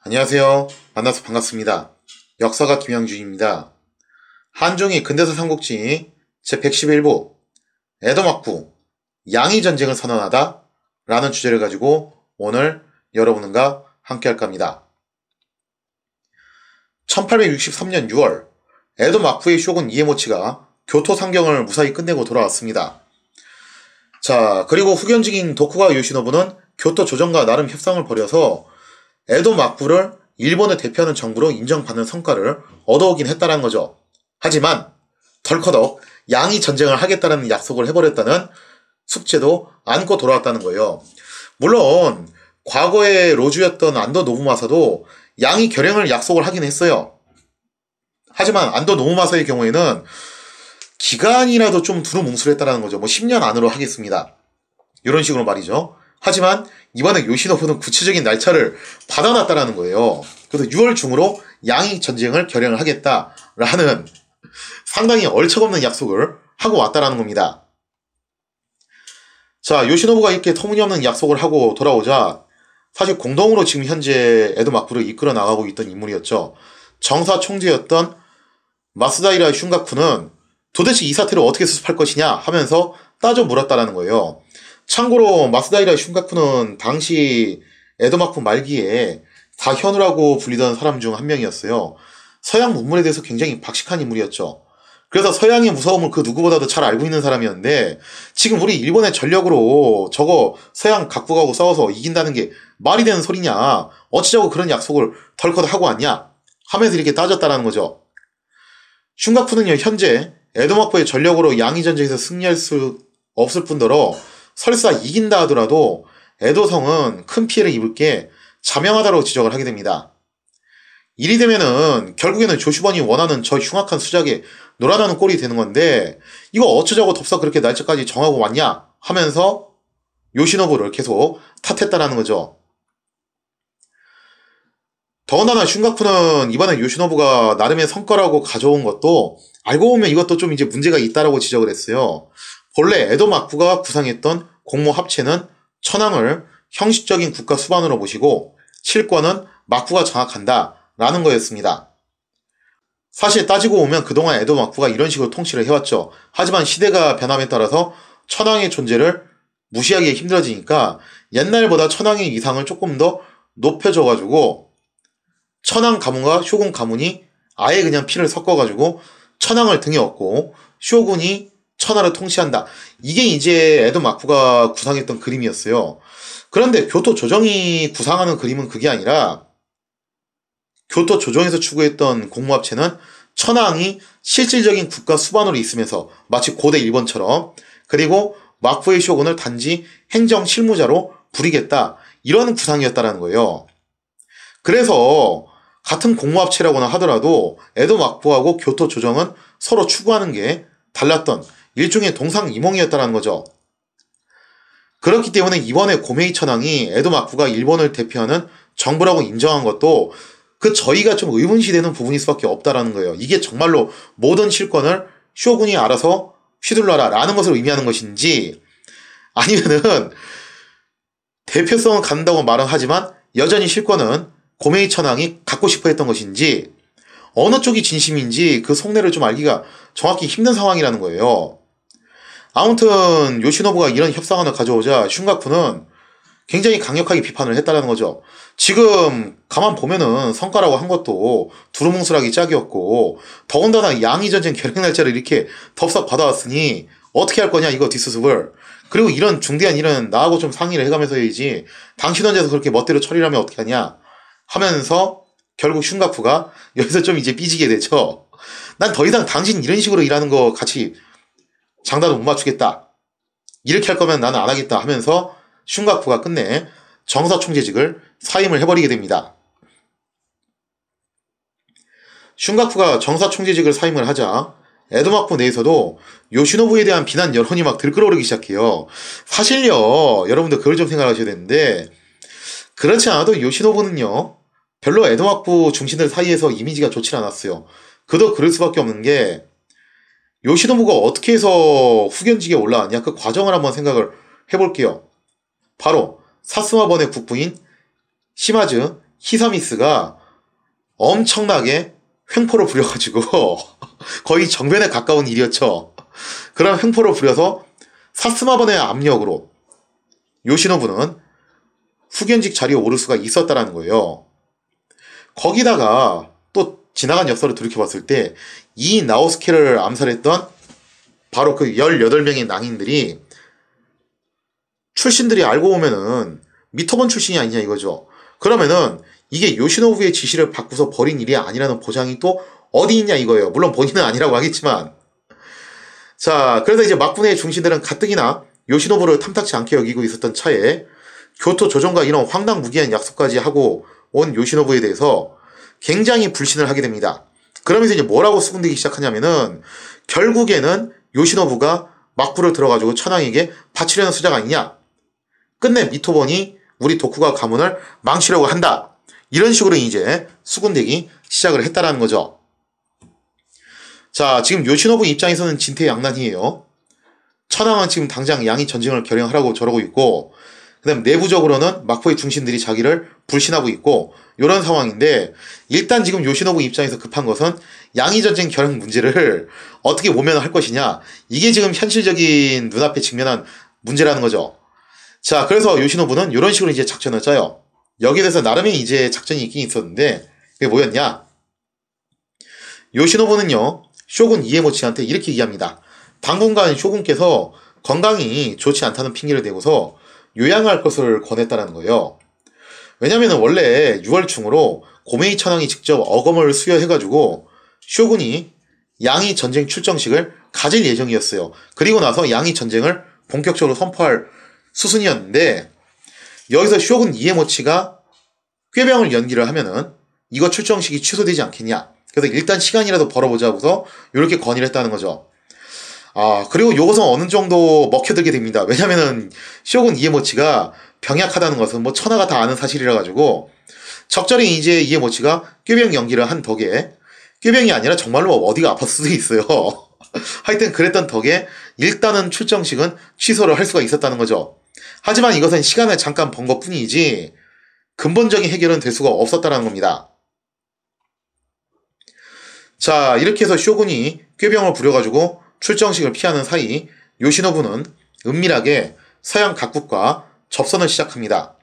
안녕하세요. 만나서 반갑습니다. 역사가 김영준입니다. 한중일 근대사 삼국지 제111부 에도막부 양의전쟁을 선언하다 라는 주제를 가지고 오늘 여러분과 함께 할까 합니다. 1863년 6월 에도막부의 쇼군 이에모치가 교토 상경을 무사히 끝내고 돌아왔습니다. 자, 그리고 후견직인 도쿠가와 요시노부는 교토 조정과 나름 협상을 벌여서 에도 막부를 일본을 대표하는 정부로 인정받는 성과를 얻어오긴 했다는 거죠. 하지만 덜커덕 양이 전쟁을 하겠다는 약속을 해버렸다는 숙제도 안고 돌아왔다는 거예요. 물론 과거의 로주였던 안도 노부마사도 양이 결행을 약속을 하긴 했어요. 하지만 안도 노부마사의 경우에는 기간이라도 좀 두루뭉술했다는 거죠. 10년 안으로 하겠습니다. 이런 식으로 말이죠. 하지만 이번에 요시노부는 구체적인 날짜를 받아놨다는 거예요. 그래서 6월 중으로 양이 전쟁을 결행을 하겠다라는 상당히 얼척없는 약속을 하고 왔다는 겁니다. 자, 요시노부가 이렇게 터무니없는 약속을 하고 돌아오자 사실 공동으로 지금 현재 에도 막부를 이끌어 나가고 있던 인물이었죠. 정사 총재였던 마스다이라 슌가쿠는 도대체 이 사태를 어떻게 수습할 것이냐 하면서 따져 물었다는 거예요. 참고로 마스다이라 슌가쿠는 당시 에도막부 말기에 다현우라고 불리던 사람 중 한 명이었어요. 서양 문물에 대해서 굉장히 박식한 인물이었죠. 그래서 서양의 무서움을 그 누구보다도 잘 알고 있는 사람이었는데 지금 우리 일본의 전력으로 저거 서양 각국하고 싸워서 이긴다는 게 말이 되는 소리냐, 어찌자고 그런 약속을 덜컥 하고 왔냐 하면서 이렇게 따졌다는 거죠. 슌가쿠는요, 현재 에도막부의 전력으로 양이전쟁에서 승리할 수 없을 뿐더러 설사 이긴다 하더라도 에도성은 큰 피해를 입을 게 자명하다고 지적을 하게 됩니다. 이리 되면은 결국에는 조슈번이 원하는 저 흉악한 수작에 놀아나는 꼴이 되는 건데 이거 어쩌자고 덥석 그렇게 날짜까지 정하고 왔냐 하면서 요시노부를 계속 탓했다라는 거죠. 더군다나 슌가쿠는 이번에 요시노부가 나름의 성과라고 가져온 것도 알고 보면 이것도 좀 이제 문제가 있다라고 지적을 했어요. 본래 에도 막부가 구상했던 공모 합체는 천황을 형식적인 국가 수반으로 모시고 실권은 막부가 장악한다 라는 거였습니다. 사실 따지고 보면 그동안 에도 막부가 이런 식으로 통치를 해왔죠. 하지만 시대가 변함에 따라서 천황의 존재를 무시하기 힘들어지니까 옛날보다 천황의 위상을 조금 더 높여줘가지고 천황 가문과 쇼군 가문이 아예 그냥 피를 섞어가지고 천황을 등에 업고 쇼군이 천하를 통치한다. 이게 이제 에도 막부가 구상했던 그림이었어요. 그런데 교토 조정이 구상하는 그림은 그게 아니라 교토 조정에서 추구했던 공무합체는 천황이 실질적인 국가 수반으로 있으면서 마치 고대 일본처럼 그리고 막부의 쇼군을 단지 행정 실무자로 부리겠다. 이런 구상이었다는 거예요. 그래서 같은 공무합체라고나 하더라도 에도 막부하고 교토 조정은 서로 추구하는 게 달랐던 일종의 동상이몽이었다는 거죠. 그렇기 때문에 이번에 고메이 천황이 에도 막부가 일본을 대표하는 정부라고 인정한 것도 그 저희가 좀 의문시되는 부분일 수밖에 없다라는 거예요. 이게 정말로 모든 실권을 쇼군이 알아서 휘둘러라 라는 것을 의미하는 것인지 아니면은 대표성은 갖는다고 말은 하지만 여전히 실권은 고메이 천황이 갖고 싶어 했던 것인지 어느 쪽이 진심인지 그 속내를 좀 알기가 정확히 힘든 상황이라는 거예요. 아무튼 요시노부가 이런 협상안을 가져오자 슌가쿠는 굉장히 강력하게 비판을 했다는 거죠. 지금 가만 보면은 성과라고 한 것도 두루뭉술하기 짝이었고 더군다나 양이전쟁 결행 날짜를 이렇게 덥석 받아왔으니 어떻게 할 거냐 이거 뒷수습을. 그리고 이런 중대한 일은 나하고 좀 상의를 해가면서 해야지 당신 혼자서 그렇게 멋대로 처리를 하면 어떻게 하냐 하면서 결국 슌가쿠가 여기서 좀 이제 삐지게 되죠. 난 더 이상 당신 이런 식으로 일하는 거 같이 장단을 못 맞추겠다. 이렇게 할 거면 나는 안 하겠다 하면서 슌가쿠가 끝내 정사총재직을 사임을 해버리게 됩니다. 슌가쿠가 정사총재직을 사임을 하자 에도막부 내에서도 요시노부에 대한 비난 여론이 막 들끓어오르기 시작해요. 사실요, 여러분들 그걸 좀 생각하셔야 되는데 그렇지 않아도 요시노부는요 별로 에도막부 중신들 사이에서 이미지가 좋지 않았어요. 그도 그럴 수밖에 없는 게 요시노부가 어떻게 해서 후견직에 올라왔냐 그 과정을 한번 생각을 해볼게요. 바로 사스마번의 국부인 시마즈 히사미스가 엄청나게 횡포를 부려가지고 거의 정변에 가까운 일이었죠. 그런 횡포를 부려서 사스마번의 압력으로 요시노부는 후견직 자리에 오를 수가 있었다라는 거예요. 거기다가 또 지나간 역사를 돌이켜봤을 때 이 나오스케를 암살했던 바로 그 18명의 낭인들이 출신들이 알고 보면은 미토본 출신이 아니냐 이거죠. 그러면은 이게 요시노부의 지시를 받고서 벌인 일이 아니라는 보장이 또 어디 있냐 이거예요. 물론 본인은 아니라고 하겠지만. 자, 그래서 이제 막부의 중신들은 가뜩이나 요시노부를 탐탁치 않게 여기고 있었던 차에 교토 조정과 이런 황당무계한 약속까지 하고 온 요시노부에 대해서 굉장히 불신을 하게 됩니다. 그러면서 이제 뭐라고 수군대기 시작하냐면은 결국에는 요시노부가 막부를 들어가지고 천황에게 바치려는 수작 아니냐. 끝내 미토본이 우리 도쿠가 가문을 망치려고 한다. 이런 식으로 이제 수군대기 시작을 했다라는 거죠. 자, 지금 요시노부 입장에서는 진퇴양난이에요. 천황은 지금 당장 양이 전쟁을 결행하라고 저러고 있고, 그 다음 내부적으로는 막부의 중신들이 자기를 불신하고 있고, 이런 상황인데, 일단 지금 요시노부 입장에서 급한 것은 양이 전쟁 결행 문제를 어떻게 모면할 것이냐. 이게 지금 현실적인 눈앞에 직면한 문제라는 거죠. 자, 그래서 요시노부는 이런 식으로 이제 작전을 짜요. 여기에 대해서 나름의 이제 작전이 있긴 있었는데, 그게 뭐였냐? 요시노부는요, 쇼군 이에모치한테 이렇게 얘기합니다. 당분간 쇼군께서 건강이 좋지 않다는 핑계를 대고서 요양할 것을 권했다는 거예요. 왜냐면은 원래 6월 중으로 고메이 천황이 직접 어검을 수여해가지고 쇼군이 양이 전쟁 출정식을 가질 예정이었어요. 그리고 나서 양이 전쟁을 본격적으로 선포할 수순이었는데 여기서 쇼군 이에모치가 꾀병을 연기를 하면은 이거 출정식이 취소되지 않겠냐. 그래서 일단 시간이라도 벌어보자고서 이렇게 건의를 했다는 거죠. 아, 그리고 요것은 어느 정도 먹혀들게 됩니다. 왜냐면은 쇼군 이에모치가 병약하다는 것은 뭐 천하가 다 아는 사실이라 가지고 적절히 이제 이에모치가 꾀병 연기를 한 덕에 꾀병이 아니라 정말로 어디가 아팠을 수도 있어요. 하여튼 그랬던 덕에 일단은 출정식은 취소를 할 수가 있었다는 거죠. 하지만 이것은 시간을 잠깐 번 것뿐이지 근본적인 해결은 될 수가 없었다는 겁니다. 자, 이렇게 해서 쇼군이 꾀병을 부려가지고 출정식을 피하는 사이 요시노부는 은밀하게 서양 각국과 접선을 시작합니다.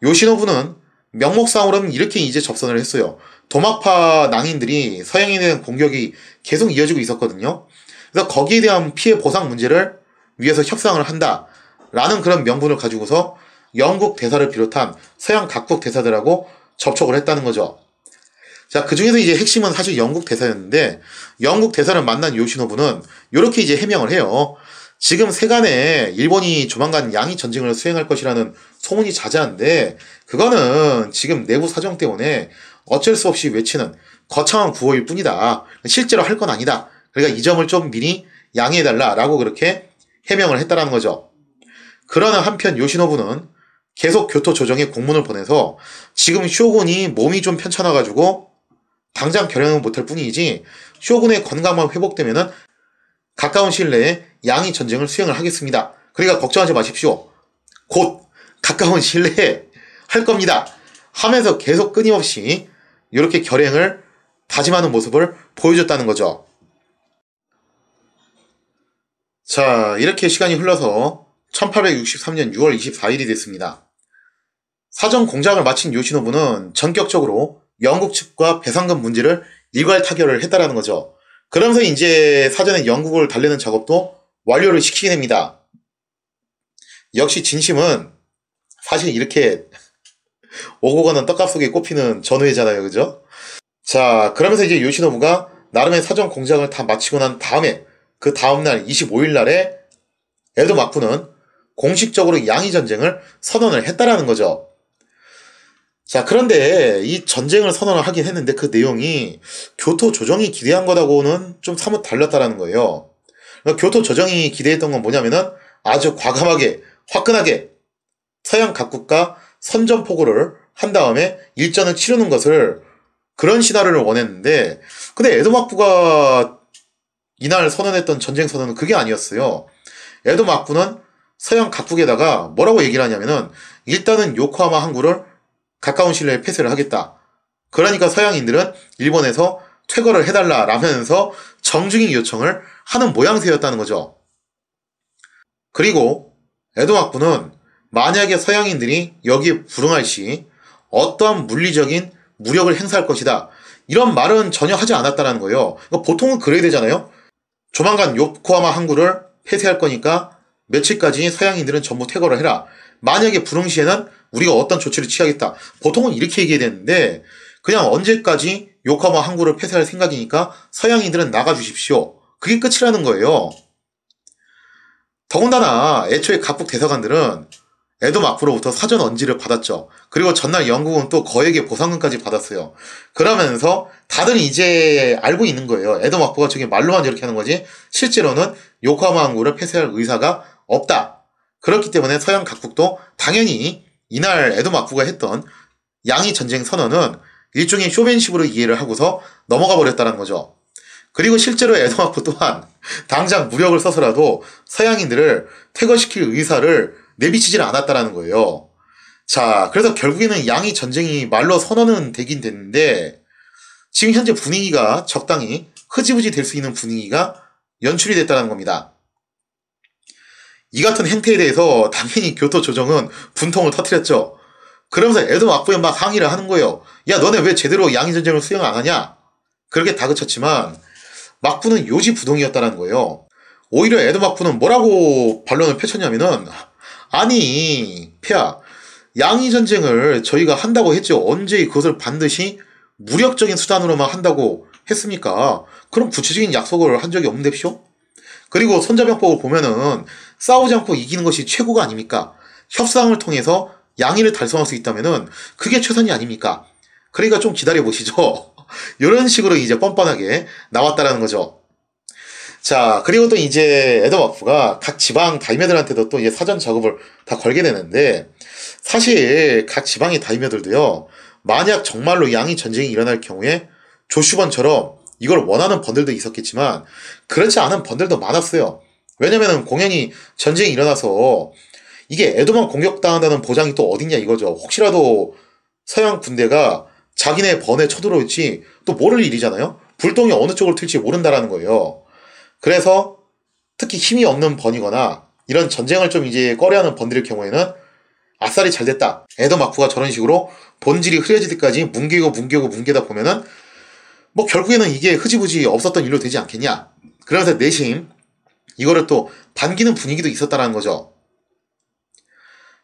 요시노부는 명목상으로는 이렇게 이제 접선을 했어요. 도막파 낭인들이 서양에 대한 공격이 계속 이어지고 있었거든요. 그래서 거기에 대한 피해 보상 문제를 위해서 협상을 한다라는 그런 명분을 가지고서 영국 대사를 비롯한 서양 각국 대사들하고 접촉을 했다는 거죠. 자, 그 중에서 이제 핵심은 사실 영국 대사였는데, 영국 대사를 만난 요시노부는 이렇게 이제 해명을 해요. 지금 세간에 일본이 조만간 양이 전쟁을 수행할 것이라는 소문이 자자한데, 그거는 지금 내부 사정 때문에 어쩔 수 없이 외치는 거창한 구호일 뿐이다. 실제로 할 건 아니다. 그러니까 이 점을 좀 미리 양해해달라라고 그렇게 해명을 했다라는 거죠. 그러나 한편 요시노부는 계속 교토 조정에 공문을 보내서 지금 쇼군이 몸이 좀 편찮아가지고 당장 결행은 못할 뿐이지 쇼군의 건강만 회복되면은 가까운 시일 내에 양이 전쟁을 수행을 하겠습니다. 그러니까 걱정하지 마십시오. 곧 가까운 시일 내에 할 겁니다. 하면서 계속 끊임없이 이렇게 결행을 다짐하는 모습을 보여줬다는 거죠. 자, 이렇게 시간이 흘러서 1863년 6월 24일이 됐습니다. 사전 공작을 마친 요시노부는 전격적으로 영국 측과 배상금 문제를 일괄 타결을 했다라는 거죠. 그러면서 이제 사전에 영국을 달래는 작업도 완료를 시키게 됩니다. 역시 진심은 사실 이렇게 오고 가는 떡값 속에 꼽히는 전우회잖아요. 그죠? 자, 그러면서 이제 요시노부가 나름의 사전 공작을 다 마치고 난 다음에 그 다음날 25일 날에 에도 막부는 공식적으로 양이 전쟁을 선언을 했다라는 거죠. 자, 그런데 이 전쟁을 선언을 하긴 했는데 그 내용이 교토 조정이 기대한 거하고는 좀 사뭇 달랐다라는 거예요. 그러니까 교토 조정이 기대했던 건 뭐냐면은 아주 과감하게, 화끈하게 서양 각국과 선전포고를 한 다음에 일전을 치르는 것을 그런 시나리오를 원했는데 근데 에도 막부가 이날 선언했던 전쟁 선언은 그게 아니었어요. 에도 막부는 서양 각국에다가 뭐라고 얘기를 하냐면은 일단은 요코하마 항구를 가까운 시일 내에 폐쇄를 하겠다. 그러니까 서양인들은 일본에서 퇴거를 해달라라면서 정중히 요청을 하는 모양새였다는 거죠. 그리고 에도 막부는 만약에 서양인들이 여기에 불응할 시 어떠한 물리적인 무력을 행사할 것이다. 이런 말은 전혀 하지 않았다는 거예요. 보통은 그래야 되잖아요. 조만간 요코하마 항구를 폐쇄할 거니까 며칠까지 서양인들은 전부 퇴거를 해라. 만약에 불응 시에는 우리가 어떤 조치를 취하겠다. 보통은 이렇게 얘기해야 되는데 그냥 언제까지 요코하마 항구를 폐쇄할 생각이니까 서양인들은 나가주십시오. 그게 끝이라는 거예요. 더군다나 애초에 각국 대사관들은 에도 막부로부터 사전 언지를 받았죠. 그리고 전날 영국은 또 거액의 보상금까지 받았어요. 그러면서 다들 이제 알고 있는 거예요. 에도 막부가 저게 말로만 이렇게 하는 거지 실제로는 요코하마 항구를 폐쇄할 의사가 없다. 그렇기 때문에 서양 각국도 당연히 이날 에도 막부가 했던 양이 전쟁 선언은 일종의 쇼맨십으로 이해를 하고서 넘어가 버렸다는 거죠. 그리고 실제로 에도 막부 또한 당장 무력을 써서라도 서양인들을 퇴거시킬 의사를 내비치질 않았다라는 거예요. 자, 그래서 결국에는 양이 전쟁이 말로 선언은 되긴 됐는데 지금 현재 분위기가 적당히 흐지부지 될 수 있는 분위기가 연출이 됐다는 겁니다. 이 같은 행태에 대해서 당연히 교토 조정은 분통을 터뜨렸죠. 그러면서 에도 막부에 막 항의를 하는 거예요. 야, 너네 왜 제대로 양이 전쟁을 수행 안 하냐? 그렇게 다그쳤지만 막부는 요지부동이었다는 거예요. 오히려 에도 막부는 뭐라고 반론을 펼쳤냐면은 아니 폐하 양이 전쟁을 저희가 한다고 했죠. 언제 그것을 반드시 무력적인 수단으로만 한다고 했습니까? 그럼 구체적인 약속을 한 적이 없는데쇼? 그리고 손자병법을 보면은 싸우지 않고 이기는 것이 최고가 아닙니까? 협상을 통해서 양의를 달성할 수 있다면은 그게 최선이 아닙니까? 그러니까 좀 기다려보시죠. 이런 식으로 이제 뻔뻔하게 나왔다라는 거죠. 자, 그리고 또 이제 에도 막부가 각 지방 다이메들한테도 또 이제 사전 작업을 다 걸게 되는데 사실 각 지방의 다이메들도요. 만약 정말로 양이 전쟁이 일어날 경우에 조슈번처럼 이걸 원하는 번들도 있었겠지만 그렇지 않은 번들도 많았어요. 왜냐면은 공연히 전쟁이 일어나서 이게 에도만 공격당한다는 보장이 또 어딨냐 이거죠. 혹시라도 서양 군대가 자기네 번에 쳐들어올지 또 모를 일이잖아요. 불똥이 어느 쪽으로 튈지 모른다라는 거예요. 그래서 특히 힘이 없는 번이거나 이런 전쟁을 좀 이제 꺼려하는 번들의 경우에는 아싸리 잘 됐다. 에도 막부가 저런 식으로 본질이 흐려질 때까지 뭉개다 보면은 뭐 결국에는 이게 흐지부지 없었던 일로 되지 않겠냐. 그러면서 내심 이거를 또 반기는 분위기도 있었다라는 거죠.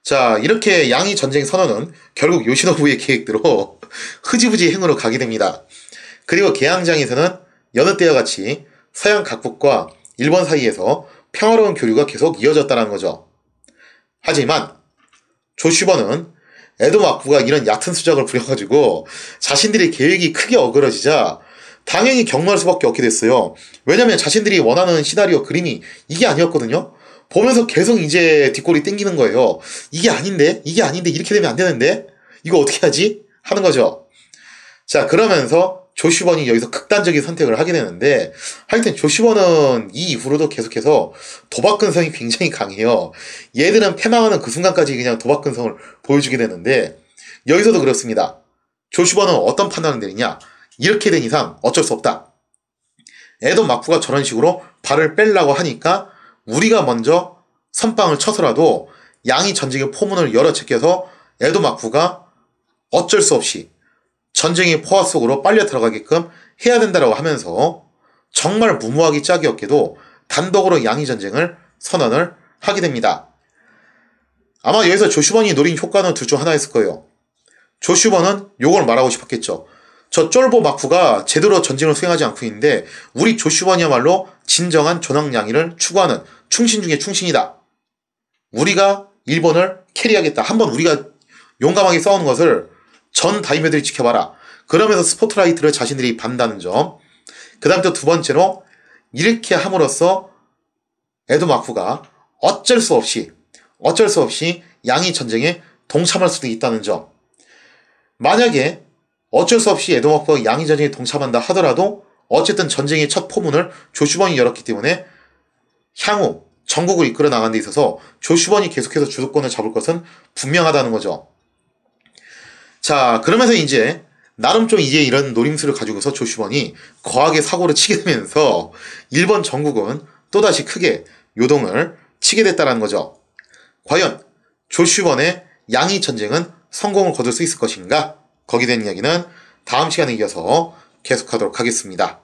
자, 이렇게 양이 전쟁 선언은 결국 요시노부의 계획대로 흐지부지 행으로 가게 됩니다. 그리고 개항장에서는 여느 때와 같이 서양 각국과 일본 사이에서 평화로운 교류가 계속 이어졌다는 거죠. 하지만 조슈버는 에도 막부가 이런 얕은 수작을 부려가지고 자신들의 계획이 크게 어그러지자 당연히 격노할 수밖에 없게 됐어요. 왜냐면 자신들이 원하는 시나리오 그림이 이게 아니었거든요. 보면서 계속 이제 뒷골이 땡기는 거예요. 이게 아닌데 이렇게 되면 안 되는데 이거 어떻게 하지? 하는 거죠. 자, 그러면서 조슈번이 여기서 극단적인 선택을 하게 되는데 하여튼 조슈번은 이 이후로도 계속해서 도박 근성이 굉장히 강해요. 얘들은 패망하는 그 순간까지 그냥 도박 근성을 보여주게 되는데 여기서도 그렇습니다. 조슈번은 어떤 판단을 내리냐? 이렇게 된 이상 어쩔 수 없다. 에도 막부가 저런 식으로 발을 빼려고 하니까 우리가 먼저 선빵을 쳐서라도 양이 전쟁의 포문을 열어 제껴서 에도 막부가 어쩔 수 없이 전쟁의 포화 속으로 빨려 들어가게끔 해야 된다라고 하면서 정말 무모하기 짝이 없게도 단독으로 양이 전쟁을 선언을 하게 됩니다. 아마 여기서 조슈번이 노린 효과는 둘 중 하나였을 거예요. 조슈번은 요걸 말하고 싶었겠죠. 저 쫄보 막부가 제대로 전쟁을 수행하지 않고 있는데 우리 조슈번이야말로 진정한 존왕양이를 추구하는 충신 중에 충신이다. 우리가 일본을 캐리하겠다. 한번 우리가 용감하게 싸우는 것을 전 다이메들이 지켜봐라. 그러면서 스포트라이트를 자신들이 받는다는 점. 그 다음 또 두 번째로 이렇게 함으로써 에도 막부가 어쩔 수 없이 양이 전쟁에 동참할 수도 있다는 점. 만약에 어쩔 수 없이 에도 막부가 양이 전쟁에 동참한다 하더라도 어쨌든 전쟁의 첫 포문을 조슈번이 열었기 때문에 향후 전국을 이끌어 나가는 데 있어서 조슈번이 계속해서 주도권을 잡을 것은 분명하다는 거죠. 자, 그러면서 이제 나름 좀 이제 이런 노림수를 가지고서 조슈번이 거하게 사고를 치게 되면서 일본 전국은 또다시 크게 요동을 치게 됐다는 거죠. 과연 조슈번의 양이 전쟁은 성공을 거둘 수 있을 것인가? 거기에 대한 이야기는 다음 시간에 이어서 계속하도록 하겠습니다.